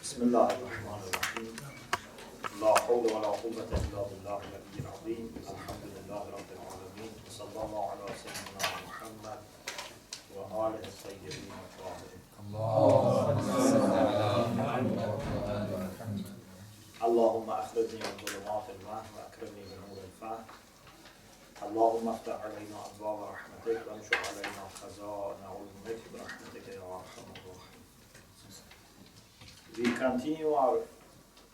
بسم الله الرحمن الرحيم لا حول ولا قوة إلا بالله العلي العظيم الحمد لله رب العالمين وصلى الله على سيدنا محمد وآله الطيبين الطاهرين اللهم أخرجني من ظلمات الوهم وأكرمني بنور الفهم اللهم افتح علينا أبواب رحمتك وانشر علينا خزائن علمك برحمتك يا أرحم الراحمين. We continue our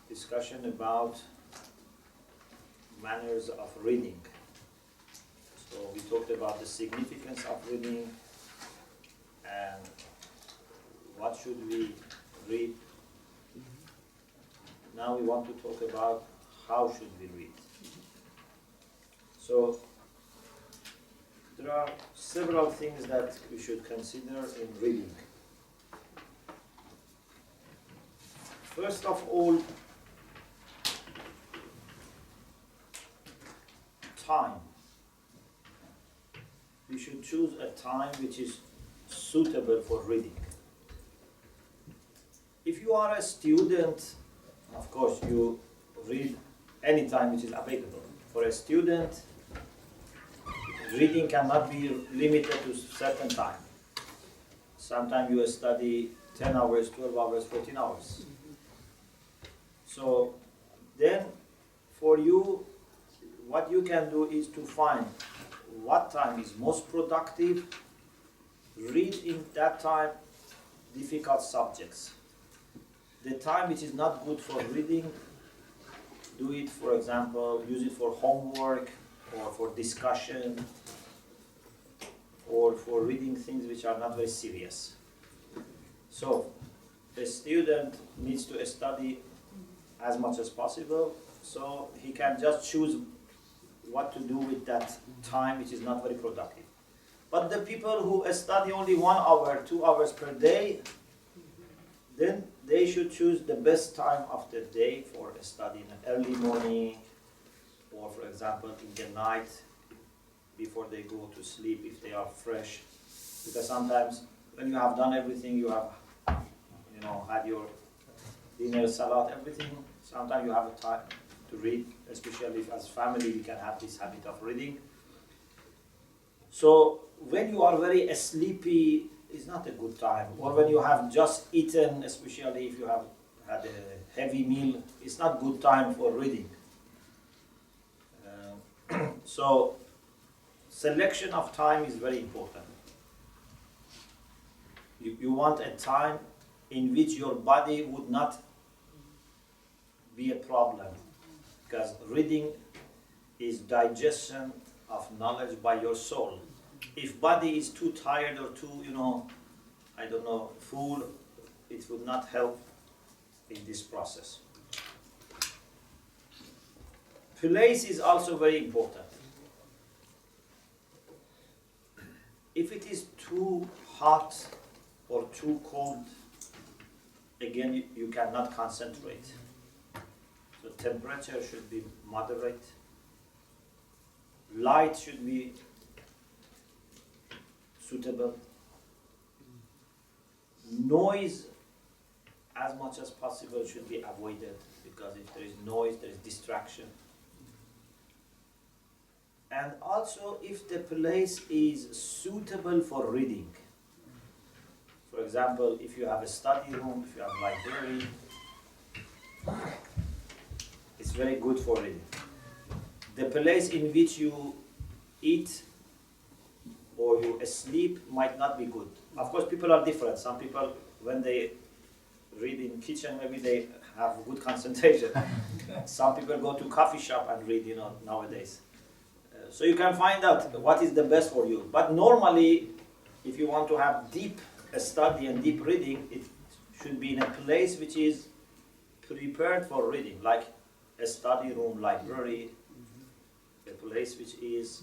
discussion about manners of reading. So we talked about the significance of reading and what should we read. Now we want to talk about how should we read. So there are several things that we should consider in reading. First of all, time. We should choose a time which is suitable for reading. If you are a student, of course you read any time which is available. For a student, reading cannot be limited to a certain time. Sometimes you study 10 hours, 12 hours, 14 hours. So then for you, what you can do is to find what time is most productive, read in that time difficult subjects. The time which is not good for reading, do it, for example, use it for homework or for discussion or for reading things which are not very serious. So the student needs to study as much as possible, so he can just choose what to do with that time which is not very productive. But the people who study only 1 hour, 2 hours per day, then they should choose the best time of the day for studying in the early morning, or for example in the night before they go to sleep if they are fresh. Because sometimes when you have done everything, you have had your dinner, salat, everything, sometimes you have a time to read, especially if as family we can have this habit of reading. So when you are very sleepy, it's not a good time. Or when you have just eaten, especially if you have had a heavy meal, it's not good time for reading. So selection of time is very important. You want a time in which your body would not be a problem, because reading is digestion of knowledge by your soul. If body is too tired or too, full, it would not help in this process. Place is also very important. If it is too hot or too cold, again, you cannot concentrate. So temperature should be moderate. Light should be suitable. Noise, as much as possible, should be avoided, because if there is noise, there is distraction. And also, if the place is suitable for reading. For example, if you have a study room, if you have a library, it's very good for reading. The place in which you eat or you sleep might not be good. Of course, people are different. Some people, when they read in kitchen, maybe they have good concentration. Some people go to coffee shop and read, nowadays. So you can find out what is the best for you. But normally, if you want to have deep study and deep reading, it should be in a place which is prepared for reading, like a study room, library, a place which is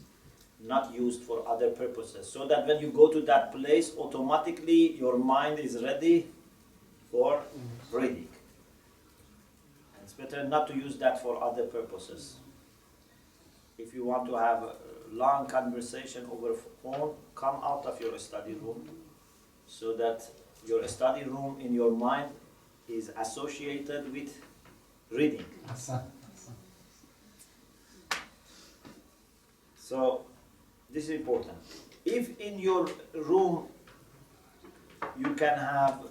not used for other purposes, so that when you go to that place, automatically your mind is ready for reading. And it's better not to use that for other purposes. If you want to have a long conversation over phone, come out of your study room, so that your study room in your mind is associated with reading. So this is important. If in your room you can have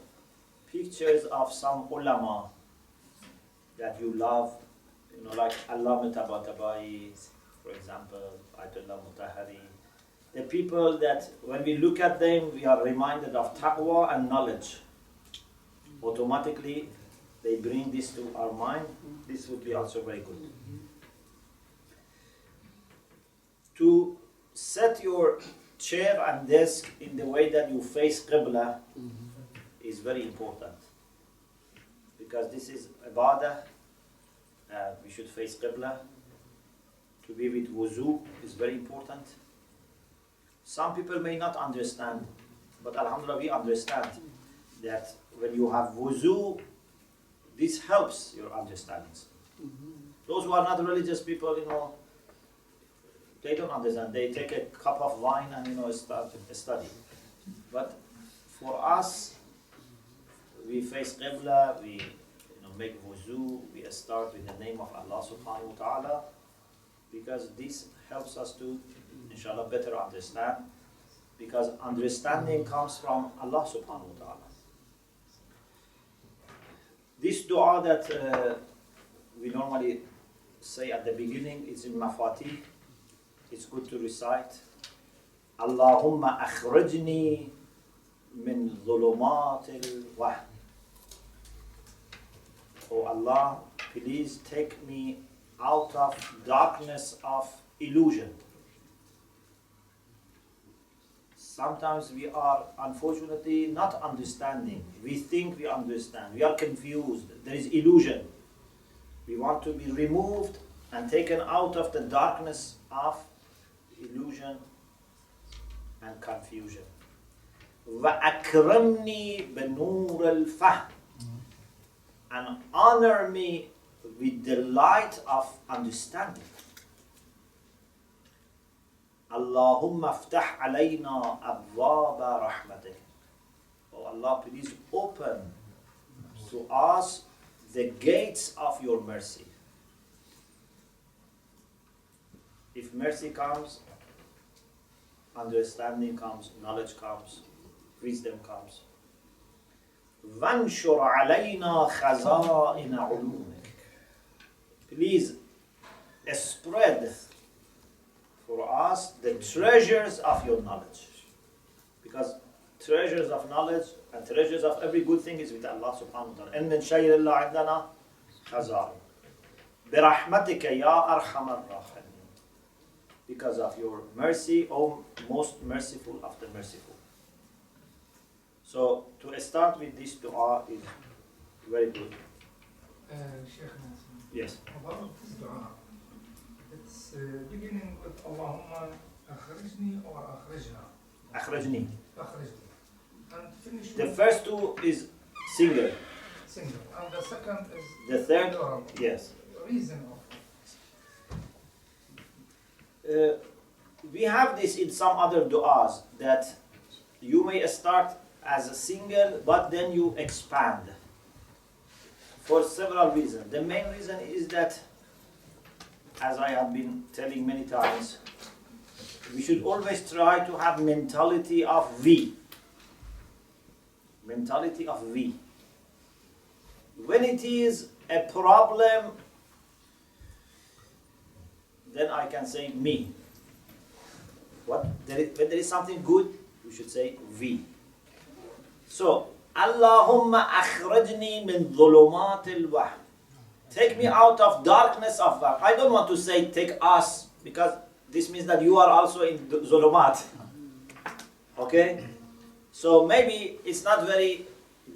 pictures of some ulama that you love, you know, like Allama Tabatabai, for example, Ayatollah Mutahari, the people that when we look at them, we are reminded of taqwa and knowledge. Automatically, they bring this to our mind. This would be also very good. To set your chair and desk in the way that you face Qiblah is very important. Because this is ibadah, we should face Qiblah. To be with wuzu is very important. Some people may not understand, but alhamdulillah we understand that when you have wuzu, this helps your understandings. Those who are not religious people, you know, they don't understand. They take a cup of wine and, you know, start a study. But for us, we face Qibla, we, you know, make wuzu, we start with the name of Allah subhanahu wa ta'ala, because this helps us to, inshallah, better understand, because understanding comes from Allah subhanahu wa ta'ala. This dua that we normally say at the beginning is in Mafatih. It's good to recite. Allahumma akhrijni min dhulumat al-wahm. Oh Allah, please take me out of darkness of illusion. Sometimes we are unfortunately not understanding. We think we understand. We are confused. There is illusion. We want to be removed and taken out of the darkness of illusion and confusion. وَأَكْرَمْنِي بِنُورِ الْفَهْمِ. And honor me with the light of understanding. Allahumma aftah alayna abwaba rahmatik. Oh Allah, please open to us the gates of your mercy. If mercy comes, understanding comes, knowledge comes, wisdom comes. وَانْشُرْ عَلَيْنَا خَزَائِنَ عُلُومِكَ. Please spread for us the treasures of your knowledge. Because treasures of knowledge and treasures of every good thing is with Allah subhanahu wa ta'ala. إِن مِّن شَيْءٍ إِلَّا عِندَنَا خَزَائِنُ بِرَحْمَتِكَ يَا أَرْحَمَ الرَّاحِمِينَ. Because of your mercy, O most merciful of the merciful. So, to start with this dua is very good. Sheikh, Yes. about this dua, it's beginning with Allahumma akhrijni or akhrijna. Akhrajni. Akhrijni. And finish The with first two is single. single. And the second is The third, plural. yes. Reason of We have this in some other du'as that you may start as a single, but then you expand for several reasons. The main reason is that, as I have been telling many times, we should always try to have mentality of we. Mentality of we. When it is a problem, then I can say me. When there is something good, we should say we. So, Allahumma akhrajni min dhulumat al-wahm. Take me out of darkness of wahm. I don't want to say take us, because this means that you are also in dhulumat. Okay? So maybe it's not very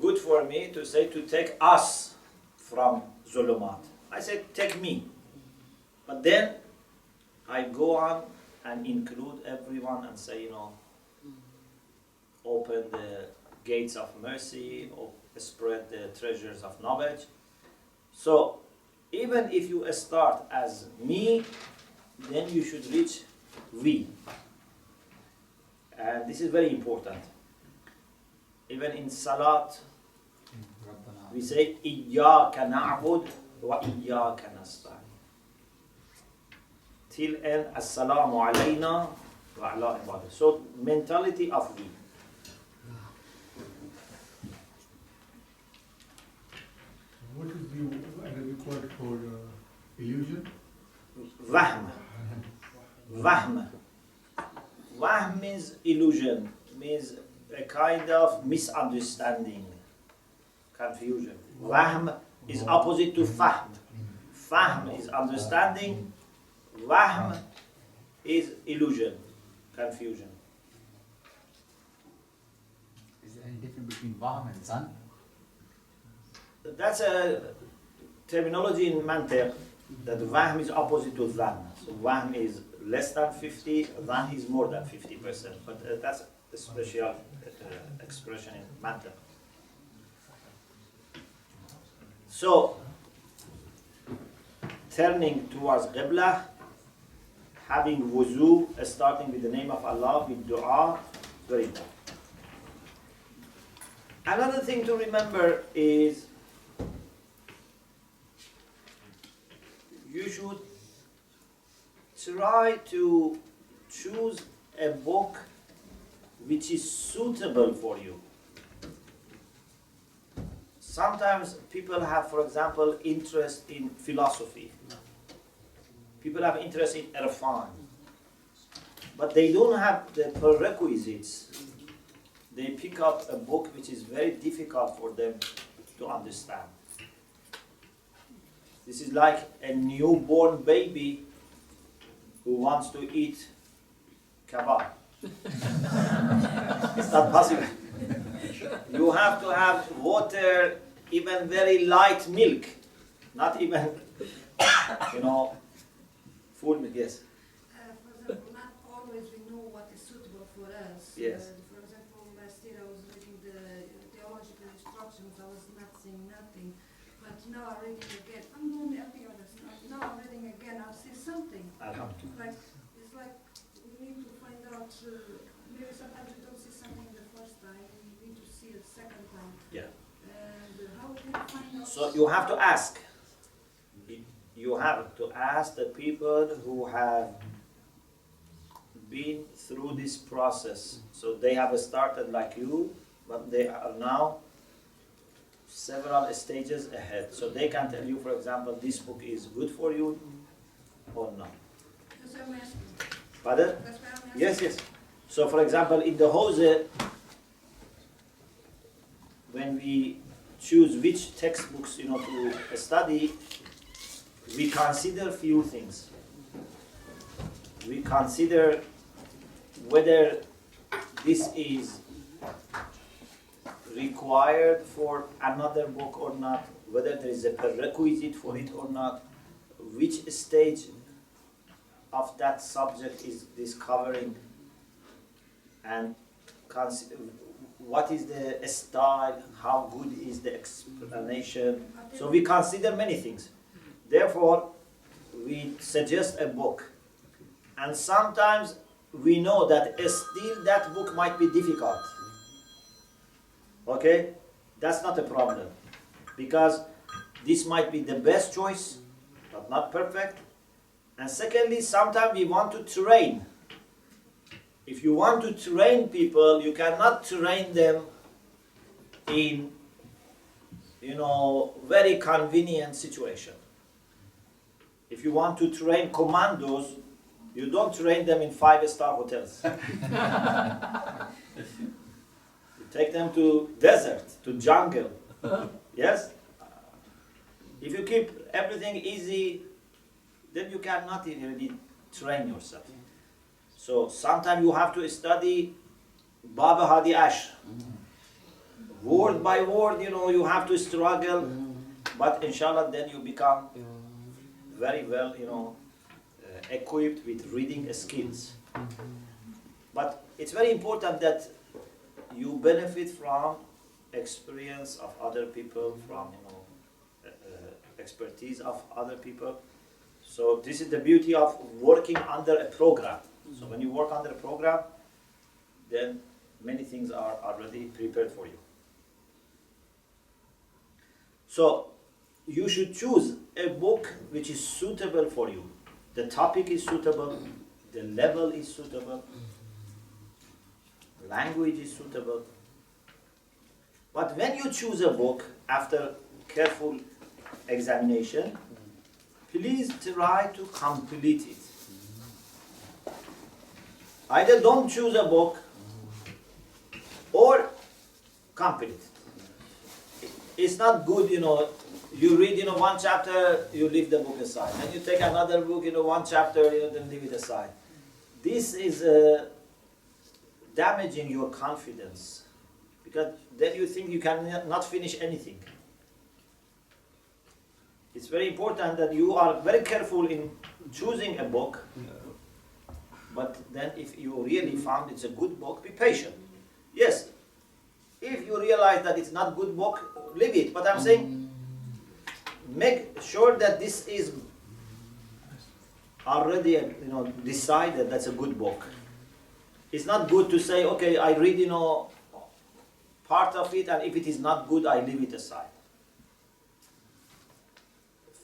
good for me to say to take us from dhulumat. I say take me. But then I go on and include everyone and say, you know, open the gates of mercy, or spread the treasures of knowledge. So, even if you start as me, then you should reach we. And this is very important. Even in Salat, we say إِيَّاكَ نَعْبُدُ وَإِيَّاكَ نَسْتَعِينُ. Till end, Assalamu alayna wa ala ibadah. So, mentality of we. What is the Arabic word for illusion? Wahm. Wahm. Wahm means illusion, means a kind of misunderstanding, confusion. Wahm is opposite to fahm. Fahm is understanding. Wahm is illusion, confusion. Is there any difference between Wahm and Zan? That's a terminology in mantiq, that Wahm is opposite to Dhan. So Wahm is less than 50, Dhan is more than 50%. But that's a special expression in mantiq. So, turning towards Qiblah, having wuzu, starting with the name of Allah, with dua, very important. Another thing to remember is you should try to choose a book which is suitable for you. Sometimes people have, for example, interest in philosophy. People have interest in irfan. But they don't have the prerequisites. They pick up a book which is very difficult for them to understand. This is like a newborn baby who wants to eat kebab. It's not possible. You have to have water, even very light milk, not even, full milk, yes. For example, not always we know what is suitable for us. Yes. For example, last year I was reading the theological instructions, I was not seeing nothing. But now I'm reading again. I'm doing every other stuff. Now I'm reading again, I'll see something. It's like we need to find out, maybe sometimes you don't see something the first time, you need to see it second time. Yeah. And how do you find out? So you have to ask. You have to ask the people who have been through this process. So they have started like you, but they are now several stages ahead. So they can tell you, for example, this book is good for you or not. That's what I'm asking. Pardon? That's what I'm asking. Yes. So for example, in the Hose, when we choose which textbooks to study, we consider few things. We consider whether this is required for another book or not, whether there is a prerequisite for it or not, which stage of that subject is this covering, and what is the style, how good is the explanation. So we consider many things. Therefore, we suggest a book. And sometimes we know that still that book might be difficult. Okay? That's not a problem. Because this might be the best choice, but not perfect. And secondly, sometimes we want to train. If you want to train people, you cannot train them in, very convenient situation. If you want to train commandos, you don't train them in 5-star hotels. You take them to desert, to jungle. Yes? If you keep everything easy, then you cannot really train yourself. So sometimes you have to study Baba Hadi Ash. Word by word, you have to struggle. But inshallah, then you become very well, equipped with reading skills. But it's very important that you benefit from experience of other people, from expertise of other people. So this is the beauty of working under a program. So when you work under a program, then many things are already prepared for you. So you should choose a book which is suitable for you. The topic is suitable, the level is suitable, language is suitable. But when you choose a book after careful examination, please try to complete it. Either don't choose a book or complete it. It's not good, you read, one chapter, you leave the book aside. Then you take another book, one chapter, then leave it aside. This is damaging your confidence, because then you think you can not finish anything. It's very important that you are very careful in choosing a book, but then if you really found it's a good book, be patient. Yes, if you realize that it's not a good book, leave it. But I'm saying, make sure that this is already decided that's a good book. It's not good to say, okay, I read part of it, and if it is not good, I leave it aside.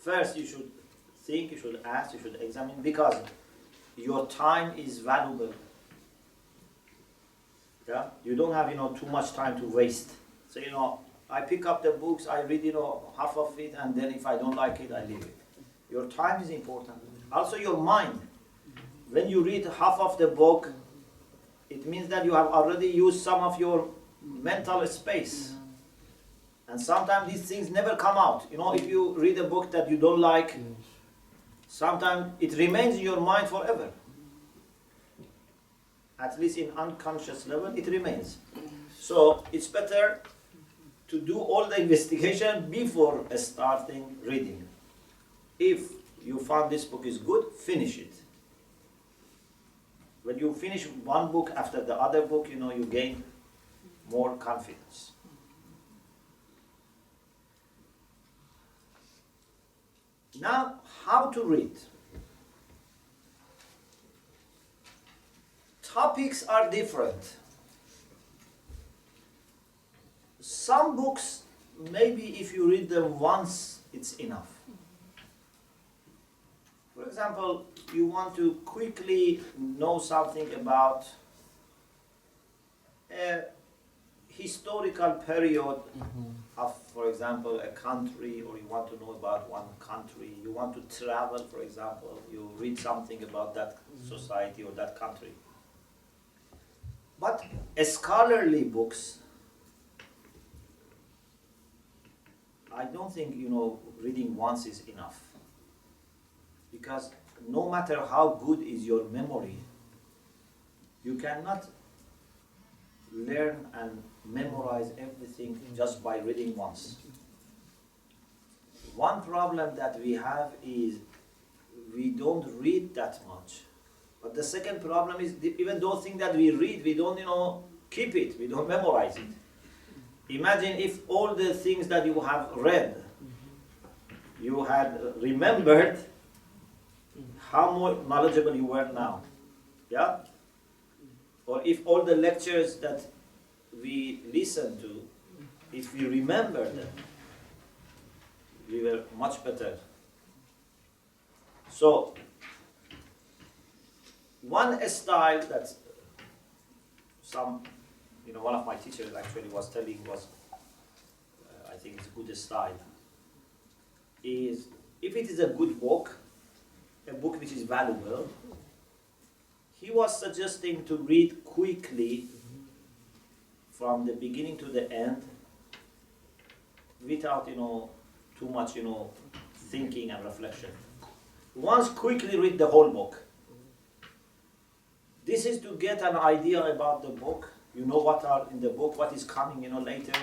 First, you should think, you should ask, you should examine, because your time is valuable. Yeah, you don't have too much time to waste. So I pick up the books, I read half of it, and then if I don't like it, I leave it. Your time is important. Also your mind. When you read half of the book, it means that you have already used some of your mental space. And sometimes these things never come out. If you read a book that you don't like, sometimes it remains in your mind forever. At least in unconscious level, it remains. So it's better to do all the investigation before starting reading. If you found this book is good, finish it. When you finish one book after the other book, you gain more confidence. Now, how to read? Topics are different. Some books, maybe if you read them once, it's enough. For example, you want to quickly know something about a historical period of, for example, a country, or you want to know about one country, you want to travel, for example, you read something about that society or that country. But scholarly books, I don't think, reading once is enough. Because no matter how good is your memory, you cannot learn and memorize everything just by reading once. One problem that we have is we don't read that much. But the second problem is, even those things that we read, we don't, keep it, we don't memorize it. Imagine if all the things that you have read, you had remembered, how more knowledgeable you were now. Yeah? Or if all the lectures that we listen to, if we remember them, we were much better. So, one style that one of my teachers actually was telling was, I think it's a good style, is if it is a good book, a book which is valuable, he was suggesting to read quickly from the beginning to the end without, too much, thinking and reflection. Once quickly read the whole book. This is to get an idea about the book. You know what are in the book, what is coming, later,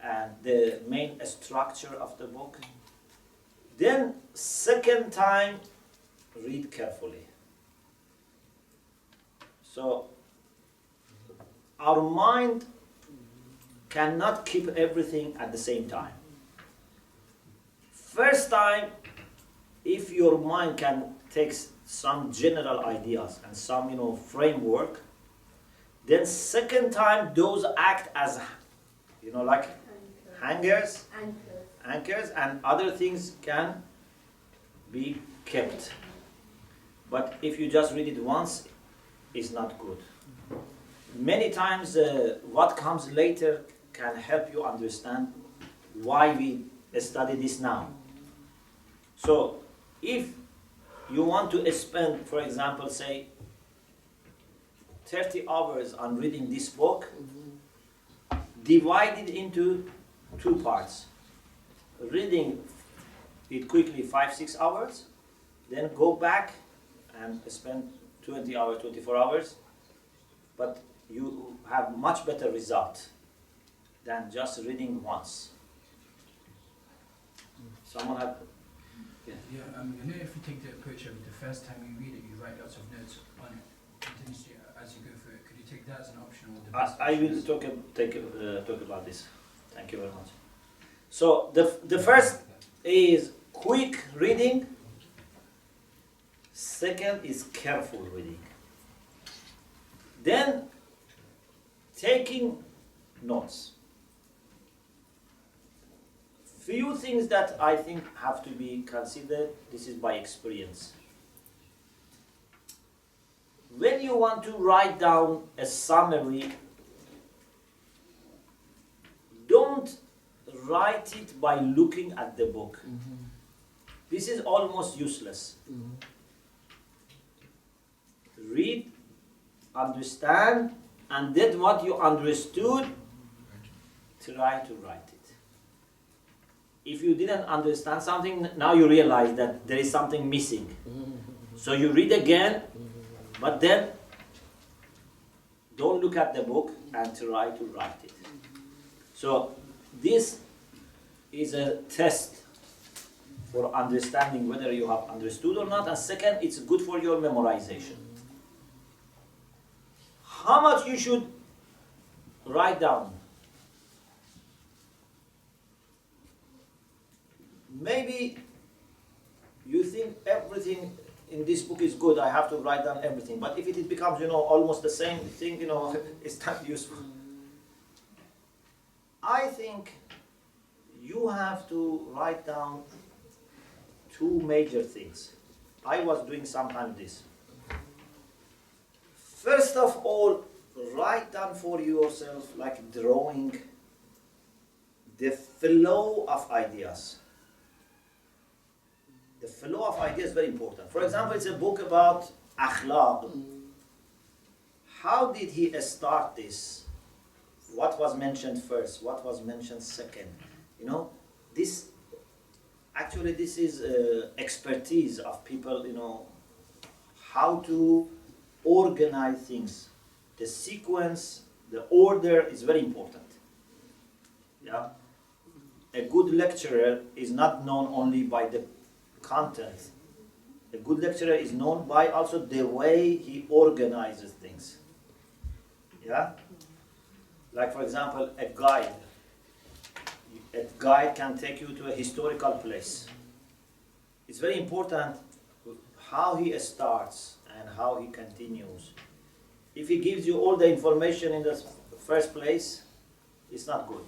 and the main structure of the book. Then, second time, read carefully. So, our mind cannot keep everything at the same time. First time, if your mind can take some general ideas and some, framework, then second time, those act as, like hangers anchors, and other things can be kept. But if you just read it once, it's not good. Many times what comes later can help you understand why we study this now. So if you want to spend, for example, say 30 hours on reading this book, divide it into 2 parts. Reading it quickly 5-6 hours, then go back and spend 20 hours, 24 hours, but you have much better result than just reading once. Someone have? Yeah, you know, if you take the approach of the first time you read it, you write lots of notes on it continuously as you go through it. Could you take that as an option or the best I option will is- talk about this. Thank you very much. So the first is quick reading. Second is careful reading. Then taking notes. Few things that I think have to be considered. This is by experience. When you want to write down a summary, don't write it by looking at the book. This is almost useless. Read, understand, and then what you understood, try to write it. If you didn't understand something, now you realize that there is something missing. So you read again, but then don't look at the book and try to write it. So this is a test for understanding whether you have understood or not. And second, it's good for your memorization. How much you should write down? Maybe you think everything in this book is good, I have to write down everything. But if it becomes, almost the same thing, it's not useful. I think you have to write down 2 major things. I was doing sometimes this. First of all, write down for yourself, like drawing, the flow of ideas. The flow of ideas is very important. For example, it's a book about Akhlaq. How did he start this? What was mentioned first? What was mentioned second? This is expertise of people, how to organize things. The sequence, the order is very important. Yeah? A good lecturer is not known only by the content. A good lecturer is known by also the way he organizes things. Yeah? Like, for example, a guide. A guide can take you to a historical place. It's very important how he starts and how he continues. If he gives you all the information in the first place, it's not good.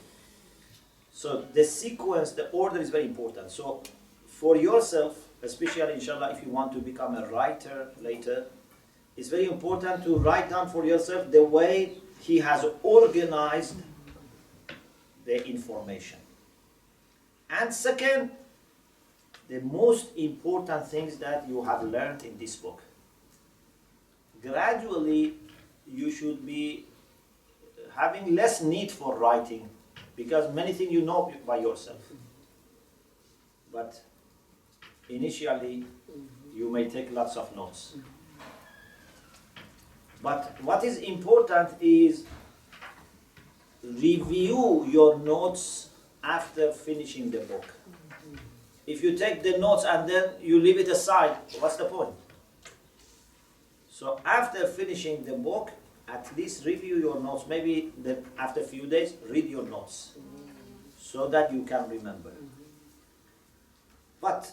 So the sequence, the order is very important. So for yourself, especially inshallah, if you want to become a writer later, it's very important to write down for yourself the way he has organized the information. And second, the most important things that you have learned in this book. Gradually, you should be having less need for writing, because many things you know by yourself. But initially, you may take lots of notes. But what is important is review your notes after finishing the book. If you take the notes and then you leave it aside, what's the point? So after finishing the book, at least review your notes. Maybe after a few days, read your notes so that you can remember. But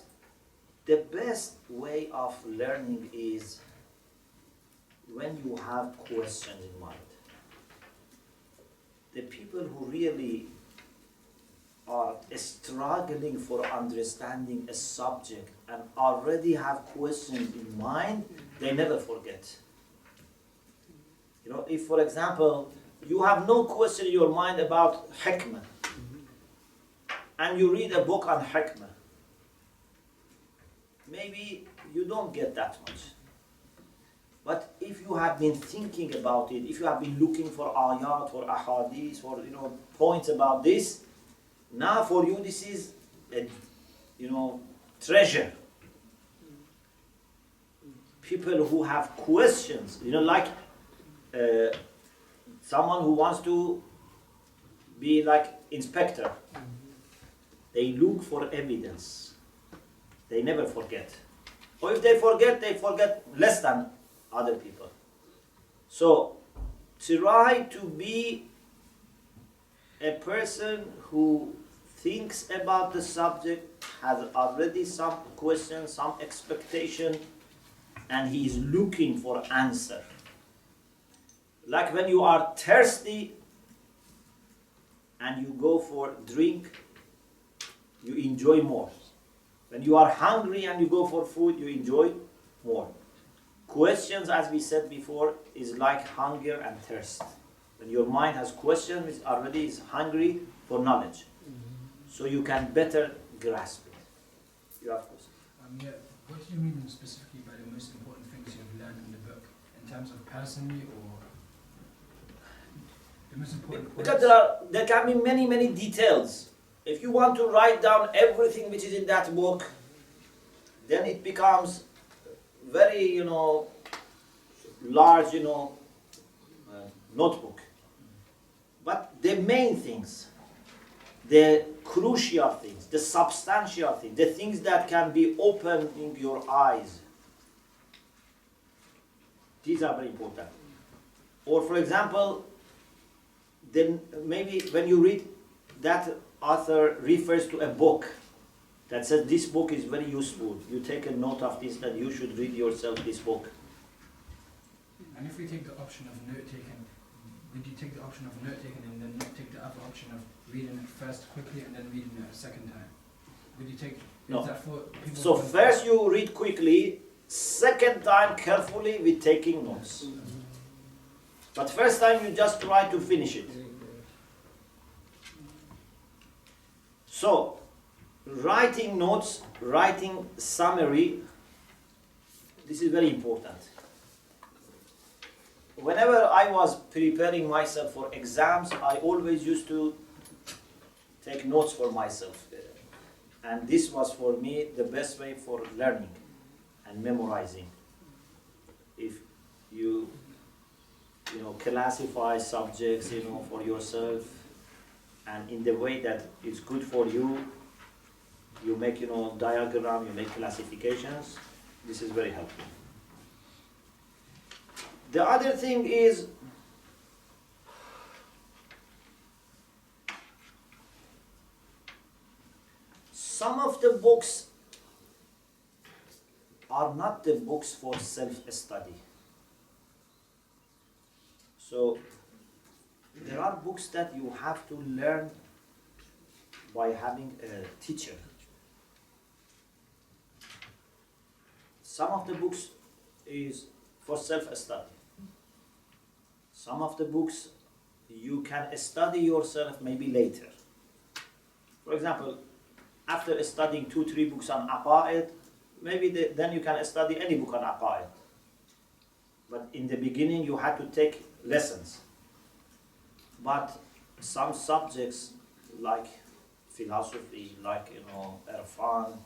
the best way of learning is when you have questions in mind. The people who really are struggling for understanding a subject and already have questions in mind, they never forget. You know, if for example, you have no question in your mind about hikmah, and you read a book on hikmah, maybe you don't get that much. But if you have been thinking about it, if you have been looking for ayat, for ahadith, for points about this, now for you this is a treasure. People who have questions, like someone who wants to be like inspector. They look for evidence. They never forget. Or if they forget less than other people. So try to be a person who thinks about the subject, has already some questions, some expectation, and he is looking for answer. Like when you are thirsty and you go for drink, you enjoy more. When you are hungry and you go for food, you enjoy more. Questions, as we said before, is like hunger and thirst. When your mind has questions, it already is hungry for knowledge. So you can better grasp it. You have questions? Yeah. What do you mean specifically by the most important things you've learned in the book? In terms of personally or the most important points? Because there can be many details. If you want to write down everything which is in that book, then it becomes very, large, notebook. But the main things, the crucial things, the substantial things, the things that can be opening your eyes, these are very important. Or for example, then maybe when you read that author refers to a book that says this book is very useful, you take a note of this, that you should read yourself this book. And if we take the option of note-taking, would you take the option of note-taking and then not take the other option of reading it first quickly and then reading it a second time? Would you take... No. Is that for people So who- first you read quickly, second time carefully with taking notes. But first time you just try to finish it. So, writing notes, writing summary, this is very important. Whenever I was preparing myself for exams, I always used to take notes for myself. And this was for me the best way for learning and memorizing. If you classify subjects, for yourself, and in the way that is good for you, you make, diagram, you make classifications. This is very helpful. The other thing is, some of the books are not the books for self-study. So, there are books that you have to learn by having a teacher. Some of the books is for self-study. Some of the books you can study yourself maybe later. For example, after studying 2-3 books on aqaid, maybe then you can study any book on aqaid. But in the beginning you had to take lessons. But some subjects like philosophy, like irfan,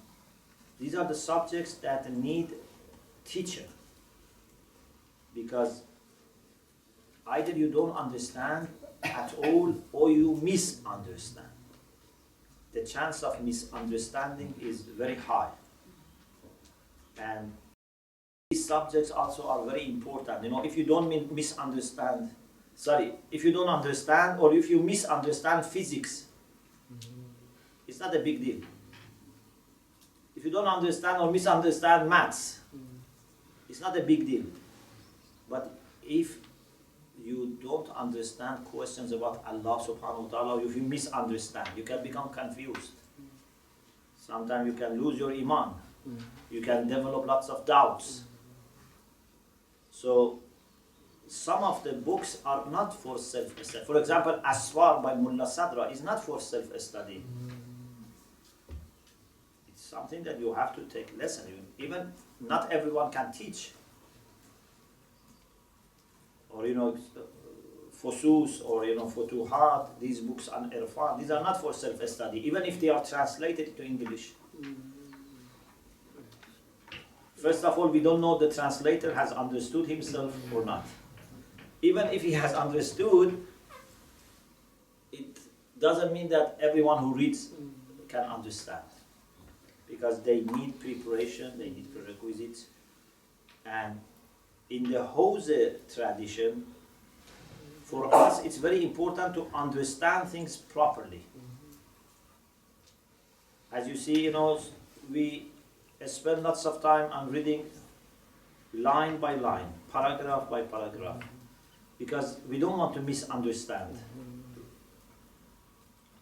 these are the subjects that need teacher. Because either you don't understand at all or you misunderstand. The chance of misunderstanding is very high. And these subjects also are very important. If you don't if you don't understand or if you misunderstand physics, it's not a big deal. If you don't understand or misunderstand maths, it's not a big deal. But if you don't understand questions about Allah subhanahu wa ta'ala, if you misunderstand, you can become confused. Sometimes you can lose your iman. You can develop lots of doubts. So, some of the books are not for self-study. For example, Aswar by Mullah Sadra is not for self-study. It's something that you have to take lesson. Even not everyone can teach. Or Fusus or Futuhat, these books on Irfan, these are not for self-study, even if they are translated into English. First of all, we don't know the translator has understood himself or not. Even if he has understood, it doesn't mean that everyone who reads can understand. Because they need preparation, they need prerequisites. And in the Hose tradition, for us it's very important to understand things properly. As you see, we spend lots of time on reading line by line, paragraph by paragraph, because we don't want to misunderstand.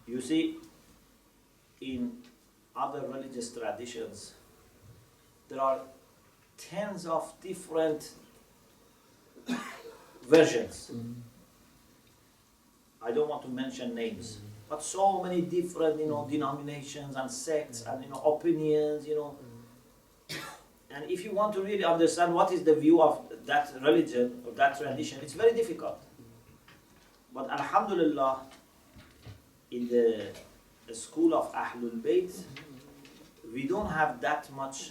You see, in other religious traditions, there are tens of different versions. I don't want to mention names, but so many different, denominations and sects and opinions, And if you want to really understand what is the view of that religion or that tradition, it's very difficult. But alhamdulillah, in the school of Ahlul Bayt, we don't have that much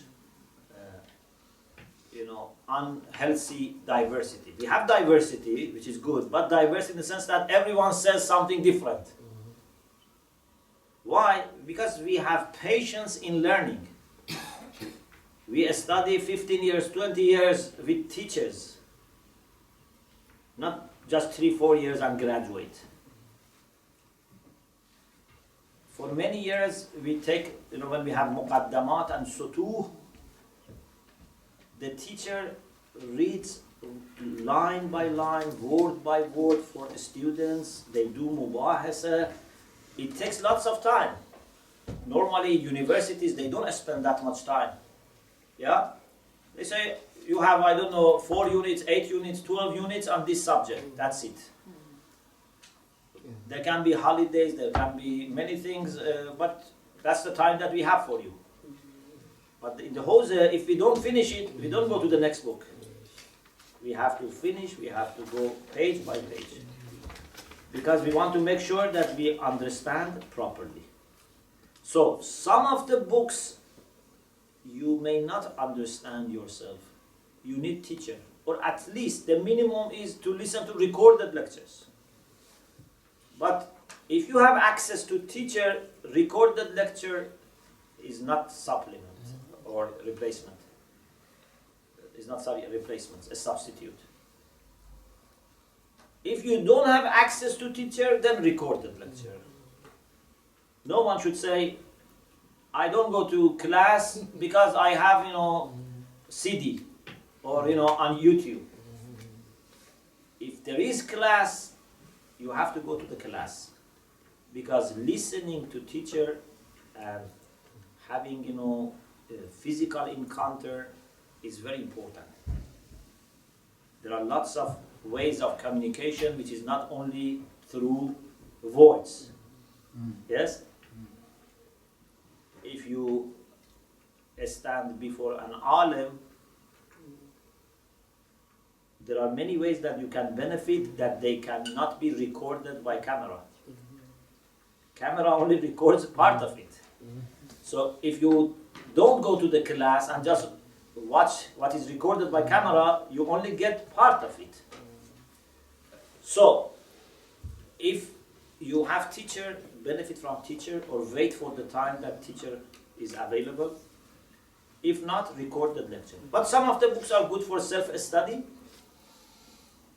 unhealthy diversity. We have diversity, which is good, but diversity in the sense that everyone says something different. Why? Because we have patience in learning. We study 15 years, 20 years with teachers. Not just 3-4 years and graduate. For many years we take, when we have muqaddamat and sutuh, the teacher reads line by line, word by word for the students. They do mubahasa. It takes lots of time. Normally, universities, they don't spend that much time. Yeah? They say, you have, 4 units, 8 units, 12 units on this subject. That's it. There can be holidays, there can be many things, but that's the time that we have for you. But in the Hose, if we don't finish it, we don't go to the next book. We have to finish, we have to go page by page. Because we want to make sure that we understand properly. So, some of the books, you may not understand yourself. You need teacher. Or at least the minimum is to listen to recorded lectures. But if you have access to teacher, recorded lecture is not supplement or replacement. It's not replacement, a substitute. If you don't have access to teacher, then recorded lecture. No one should say, I don't go to class because I have, CD or, on YouTube. If there is class, you have to go to the class. Because listening to teacher and having, a physical encounter is very important. There are lots of ways of communication which is not only through words. Yes? If you stand before an alim, there are many ways that you can benefit that they cannot be recorded by camera. Camera only records part of it. So if you don't go to the class and just watch what is recorded by camera, you only get part of it. So, if you have teacher, benefit from teacher or wait for the time that teacher is available. If not, recorded lecture. But some of the books are good for self-study.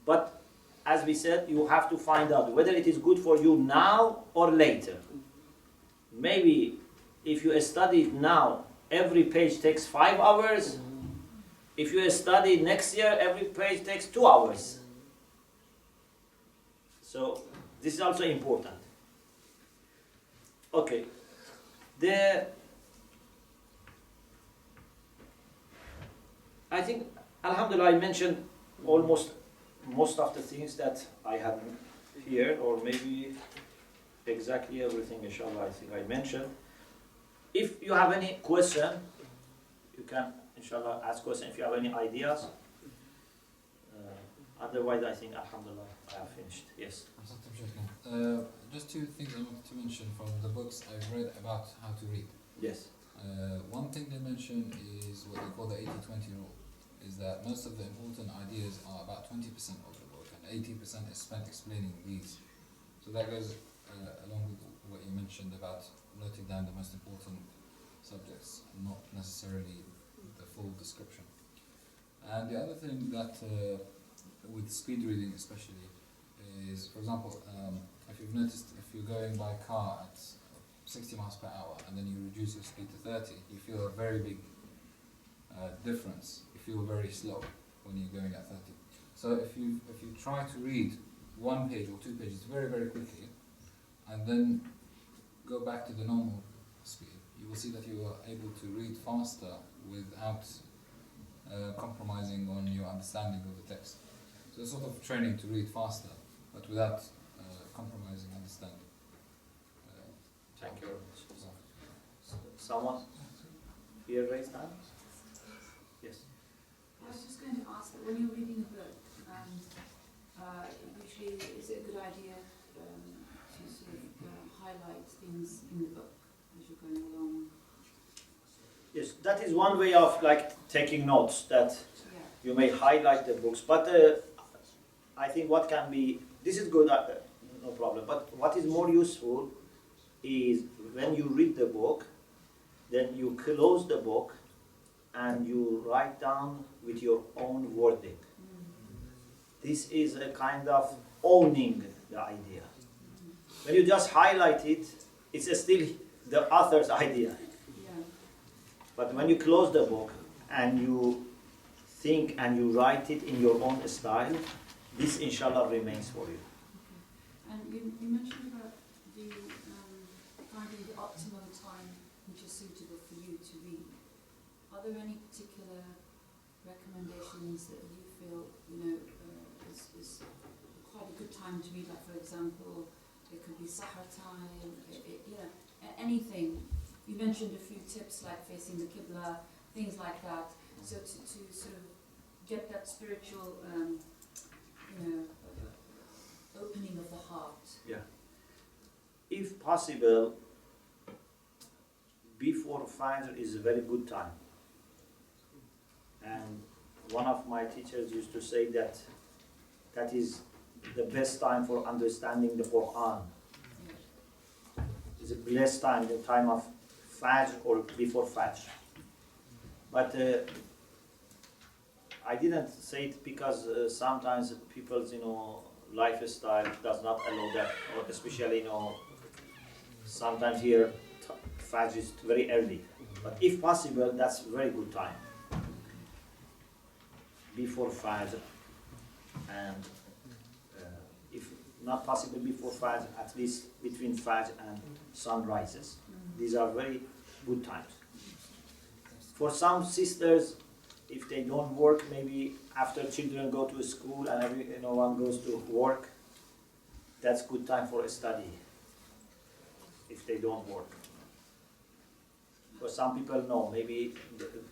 But as we said, you have to find out whether it is good for you now or later. Maybe if you study it now, every page takes 5 hours. If you study next year, every page takes 2 hours. So this is also important. Okay. I think, alhamdulillah, I mentioned almost most of the things that I have here, or maybe exactly everything, inshallah, I think I mentioned. If you have any question, you can, inshallah, ask question if you have any ideas. Otherwise, I think, alhamdulillah, I have finished. Yes. Just two things I wanted to mention from the books I've read about how to read. Yes. One thing they mention is what they call the 80-20 rule, is that most of the important ideas are about 20% of the book and 80% is spent explaining these. So that goes along with what you mentioned about noting down the most important subjects, not necessarily the full description. And the other thing that with speed reading especially is, for example, if you've noticed, if you're going by car at 60 miles per hour and then you reduce your speed to 30, you feel a very big difference. You feel very slow when you're going at 30. So if you try to read 1 page or 2 pages very, very quickly and then go back to the normal speed, you will see that you are able to read faster without compromising on your understanding of the text. So it's sort of training to read faster, but without compromising understanding. Thank you very much. Someone here raised hand? Yes. I was just going to ask that when you're reading a book, usually is it a good idea to sort of highlight things in the book as you're going along? Yes, that is one way of like taking notes, that Yeah. you may highlight the books, but I think what can be, this is good, no problem, but what is more useful is when you read the book, then you close the book and you write down with your own wording. This is a kind of owning the idea. When you just highlight it, it's still the author's idea. Yeah. But when you close the book and you think and you write it in your own style, this inshallah remains for you. Okay. And you mentioned about the finding the optimum time which is suitable for you to read. Are there any particular recommendations that you feel, is quite a good time to read? Like, for example, it could be sahar time, anything. You mentioned a few tips like facing the Qiblah, things like that. So to sort of get that spiritual, opening of the heart. Yeah. If possible, before Fajr is a very good time. And one of my teachers used to say that that is the best time for understanding the Qur'an. It's a blessed time, the time of Fajr or before Fajr. But I didn't say it because sometimes people's lifestyle does not allow that, or especially sometimes here Fajr is very early. But if possible, that's a very good time before Fajr, and if not possible before Fajr, at least between Fajr and sunrises. These are very good times. For some sisters, if they don't work, maybe after children go to school and one goes to work, that's good time for a study, if they don't work. For some people, no, maybe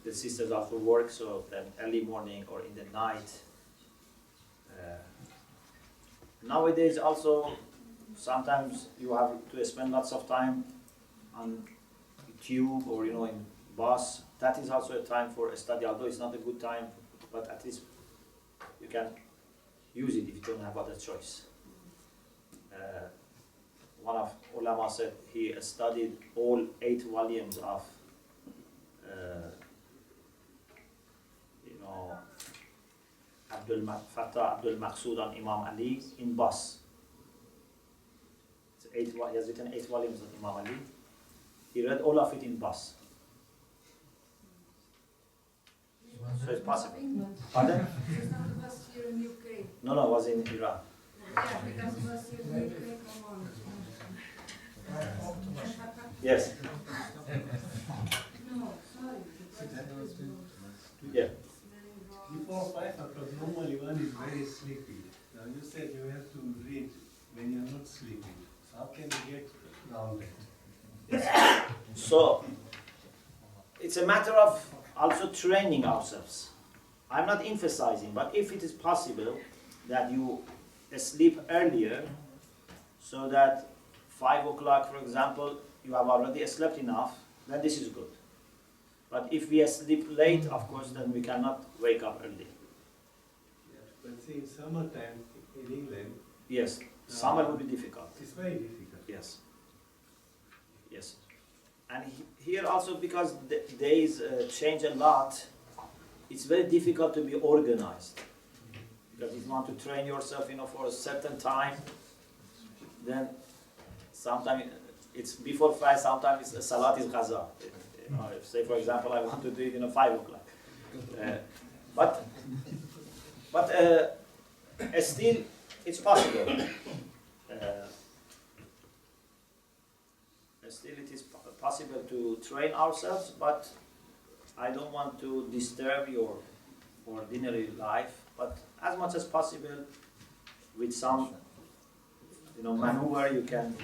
the sisters also work, so then early morning or in the night. Nowadays also, sometimes you have to spend lots of time on tube or in bus. That is also a time for a study, although it's not a good time, but at least you can use it if you don't have other choice. One of ulama said he studied all 8 volumes of Abdul Maqsood on Imam Ali in bus. He has written 8 volumes on Imam Ali. He read all of it in bus. So it's possible. England. Pardon? It's not the bus here in UK. No, it was in Iran. Yeah, because it was really quick along. Yes. No, sorry. Yeah. Before 5 o'clock, normally one is very sleepy. Now you said you have to read when you're not sleeping. So how can you get around that? So, it's a matter of also training ourselves. I'm not emphasizing, but if it is possible that you sleep earlier, so that 5 o'clock, for example, you have already slept enough, then this is good. But if we sleep late, of course, then we cannot wake up early. Yeah, but see, in summertime in England, Yes, summer will be difficult. it's very difficult. Yes. Yes. And here also, because the days change a lot, it's very difficult to be organized. Because if you want to train yourself, for a certain time, then sometimes it's before 5, sometimes it's salat is ghaza. If, say, for example, I want to do it 5 o'clock. But still, it's possible. Still, it is possible to train ourselves, but I don't want to disturb your ordinary life. But as much as possible, with some, maneuver, you can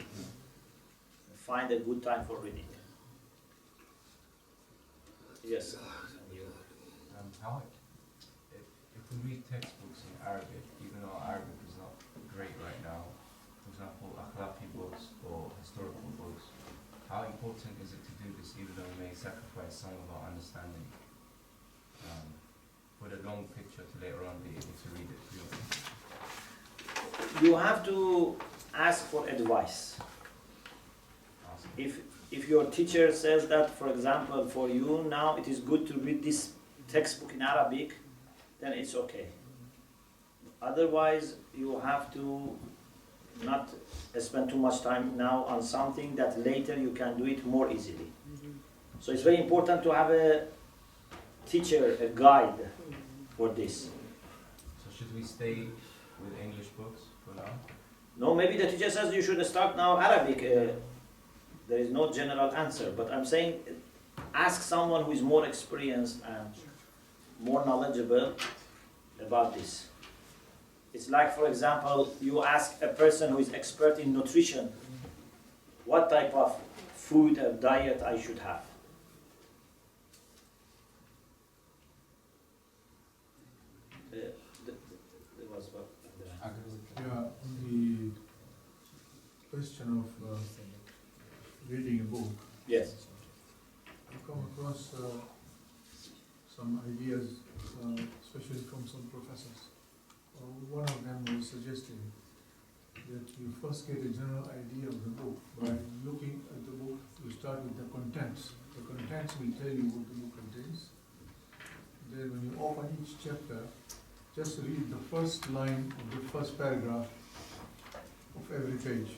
find a good time for reading. Yes. How if we read textbooks in Arabic, even though Arabic is not great right now, for example, Akhlaqi books or historical books, how important is it to do this, even though we may sacrifice some of our understanding for the long picture to later on be able to read it fluently? You have to ask for advice. If your teacher says that, for example, for you now it is good to read this textbook in Arabic, then it's okay. Otherwise, you have to not spend too much time now on something that later you can do it more easily. So it's very important to have a teacher, a guide for this. So should we stay with English books for now? No, maybe the teacher says you should start now Arabic. There is no general answer, but I'm saying ask someone who is more experienced and more knowledgeable about this. It's like, for example, you ask a person who is expert in nutrition what type of food or diet I should have. There was what? Yeah, on the question of reading a book, Yes. I've come across some ideas, especially from some professors. One of them was suggesting that you first get a general idea of the book by looking at the book. You start with the contents. The contents will tell you what the book contains. Then when you open each chapter, just read the first line of the first paragraph of every page.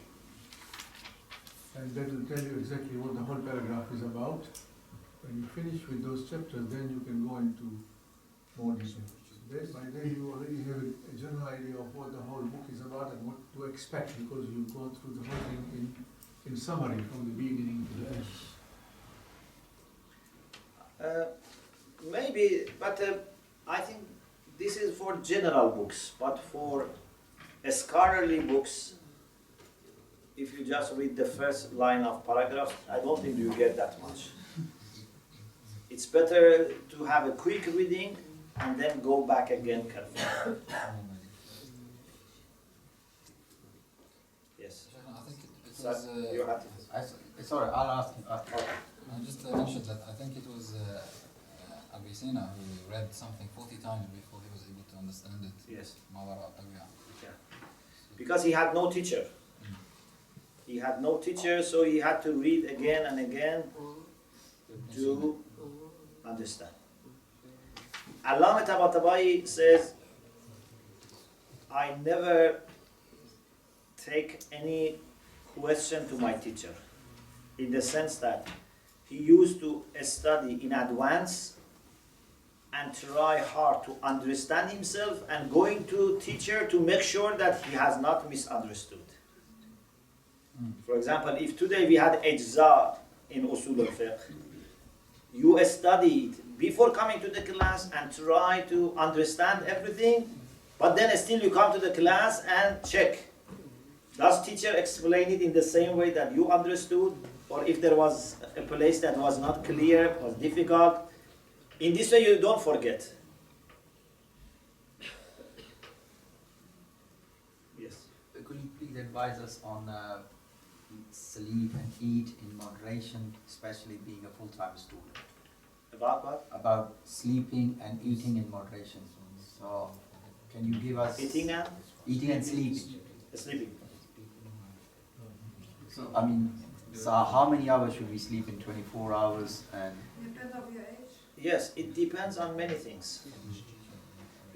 And that will tell you exactly what the whole paragraph is about. When you finish with those chapters, then you can go into more detail. By then you already have a general idea of what the whole book is about and what to expect, because you go through the whole thing in summary from the beginning to the end. Maybe, but I think this is for general books, but for scholarly books, if you just read the first line of paragraph, I don't think you get that much. It's better to have a quick reading and then go back again carefully. Yes. I think it So was. you have to. Sorry, I'll ask you. I just mentioned that I think it was Avicenna who read something 40 times before he was able to understand it. Yes. Yeah. Because he had no teacher. He had no teacher, so he had to read again and again to understand. Allama Tabatabai says, I never take any question to my teacher, in the sense that he used to study in advance and try hard to understand himself and going to teacher to make sure that he has not misunderstood. For example, if today we had ijza in usul al-fiqh, you studied before coming to the class and try to understand everything, but then still you come to the class and check. Does teacher explain it in the same way that you understood? Or if there was a place that was not clear, was difficult, in this way you don't forget. Yes. Could you please advise us on sleep and eat in moderation, especially being a full-time student? About what? About sleeping and eating in moderation. So, can you give us... Eating and? Eating and sleeping. Sleeping. So, I mean, so how many hours should we sleep in 24 hours? And Depends on your age. Yes, it depends on many things.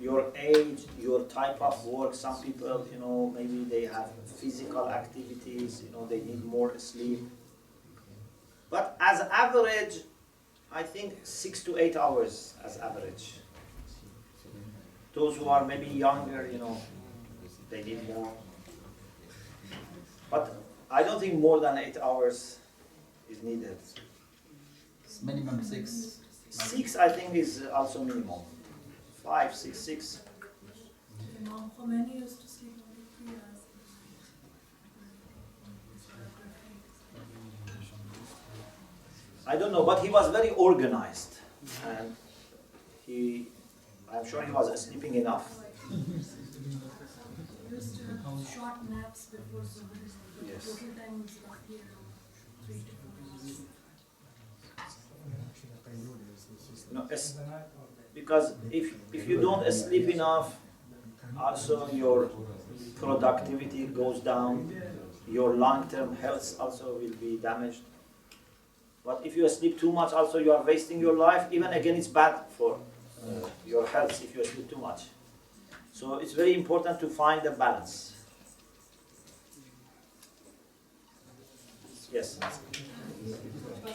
Your age, your type of work. Some people, maybe they have physical activities, they need more sleep. But as average, I think 6 to 8 hours as average. Those who are maybe younger, they need more. But I don't think more than 8 hours is needed. minimum 6. 6, I think, is also minimum. 5, 6, 6. Imam Khomeini used to sleep only 3 hours. I don't know, but he was very organized, and I'm sure he was sleeping enough. He used to have short naps before Zuhr. Yes. Total time was roughly around 3 to 4 hours. No, because if you don't sleep enough, also your productivity goes down, your long-term health also will be damaged. But if you sleep too much, also you are wasting your life. Even again, it's bad for your health if you sleep too much. So it's very important to find a balance. Yes. About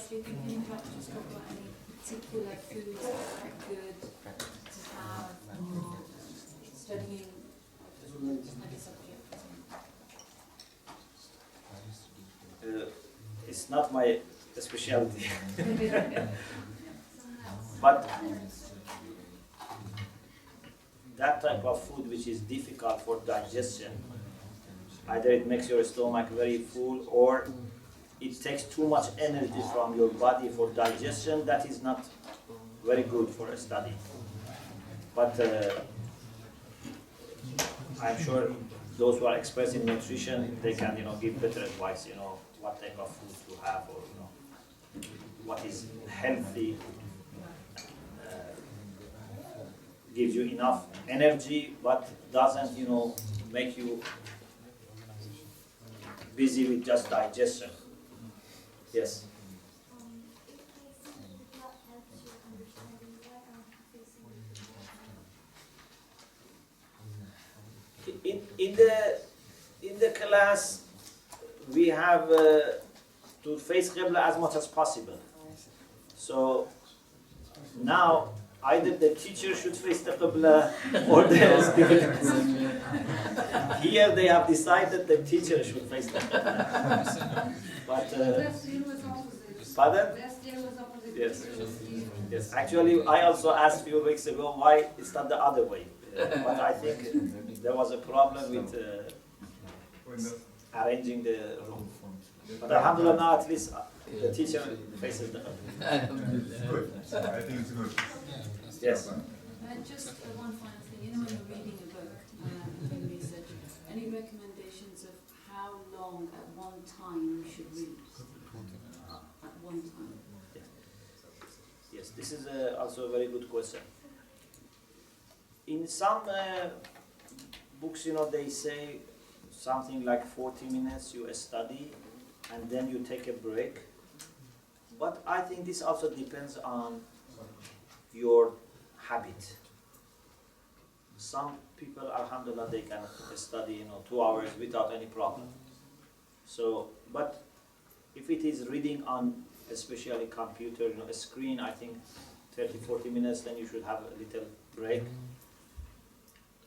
sleeping, can you perhaps just talk about any particular foods that are good to have or studying like a subject? It's not my specialty. But that type of food which is difficult for digestion, either it makes your stomach very full or it takes too much energy from your body for digestion, that is not very good for a study. But I'm sure those who are experts in nutrition, they can give better advice, what type of food to have, or what is healthy, gives you enough energy, but doesn't make you busy with just digestion. Yes. In the class, we have to face Qiblah as much as possible. So now either the teacher should face the Qiblah or the students. Here they have decided the teacher should face the Qiblah. But Last year was opposite. pardon? Last year was opposite. Yes. Yes. Actually, I also asked a few weeks ago why it's not the other way. But I think there was a problem with arranging the room. But alhamdulillah, now at least the teacher faces the Qiblah. I think it's good. Yes. Just one final thing, when you're reading a book, doing research, any recommendations of how long at one time you should read? At one time. Yes, this is also a very good question. In some books, they say something like 40 minutes you study and then you take a break. But I think this also depends on your habit. Some people, alhamdulillah, they can study 2 hours without any problem. So, but if it is reading on especially computer, a screen, I think 30, 40 minutes, then you should have a little break.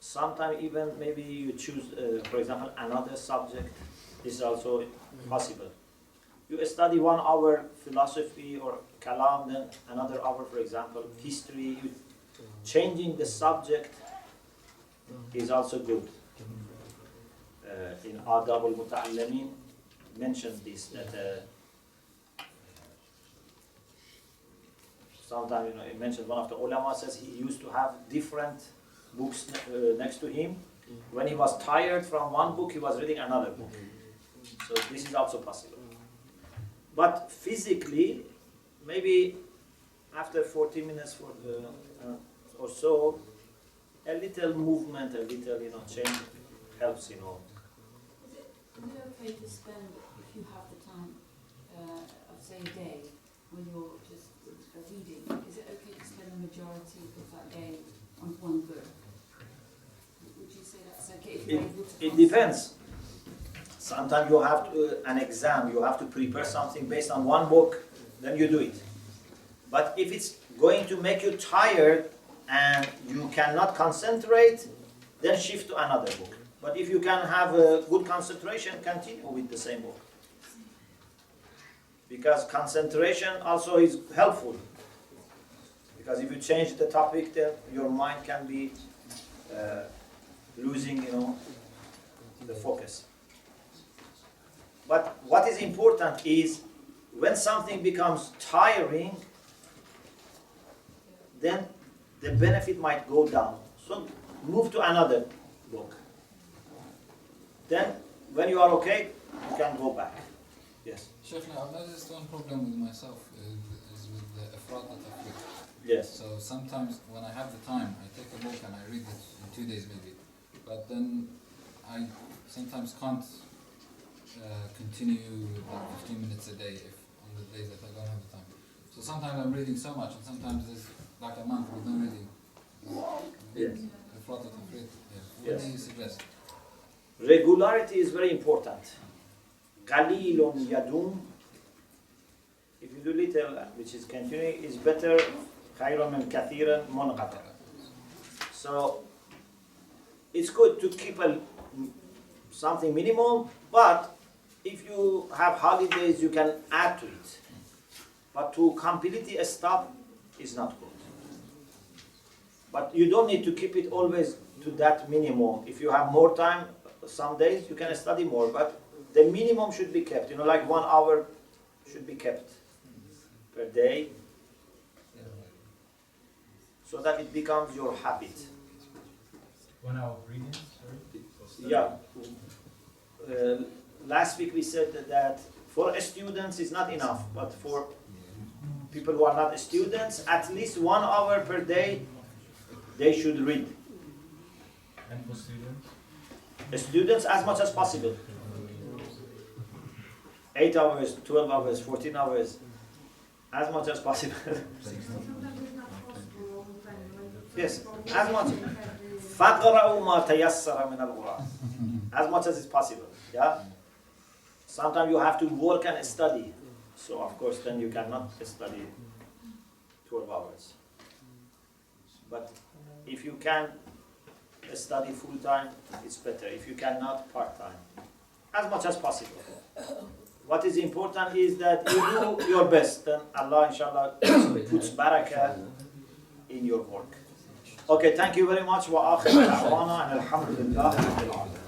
Sometimes even maybe you choose, for example, another subject. This is also possible. You study 1 hour philosophy or kalam, then another hour, for example, history. Changing the subject is also good. In Adab al-Muta'allamin mentions this, that sometimes, it mentions one of the ulama says he used to have different books next to him. When he was tired from one book, he was reading another book. So this is also possible. But physically, maybe after 40 minutes or so, a little movement, a little change helps. Is it okay to spend, if you have the time, of say a day, when you're just reading, is it okay to spend the majority of that day on one book? Would you say that's okay if you're able to? It depends. Sometimes you have an exam, you have to prepare something based on one book, then you do it. But if it's going to make you tired and you cannot concentrate, then shift to another book. But if you can have a good concentration, continue with the same book. Because concentration also is helpful. Because if you change the topic, then your mind can be losing, the focus. But what is important is when something becomes tiring, then the benefit might go down. So move to another book. Then when you are okay, you can go back. Yes. Sheikh, I've noticed one problem with myself is with the ifrat and tafriq. Yes. So sometimes when I have the time, I take a book and I read it in 2 days maybe. But then I sometimes can't continue like 15 minutes a day if on the days that I don't have the time. So sometimes I'm reading so much, and sometimes there's like a month with no reading. Yes. Ifrat and tafriq. What Yes. do you suggest? Regularity is very important. Qalilun yadum. If you do little, which is continuing, is better. Khayrun min kathiran munqata. So it's good to keep something minimum, but if you have holidays, you can add to it. But to completely stop is not good. But you don't need to keep it always to that minimum. If you have more time, some days you can study more, but the minimum should be kept. Like 1 hour should be kept per day, so that it becomes your habit. 1 hour of reading, sorry? Yeah. Last week we said that for students it's not enough, but for people who are not students, at least 1 hour per day they should read. And for students? Students as much as possible. 8 hours, 12 hours, 14 hours, as much as possible. Yes, as much. فَقْرَأُوا مَا تَيَسَّرَ مِنَ الْقُرْآنِ. As much as is possible. Yeah. Sometimes you have to work and study. So of course then you cannot study 12 hours. But if you can study full time, it's better. If you cannot, part time. As much as possible. What is important is that you do your best, then Allah inshallah puts barakah in your work. Okay, thank you very much. Wa akhir da'wana and alhamdulillah rabbil alamin.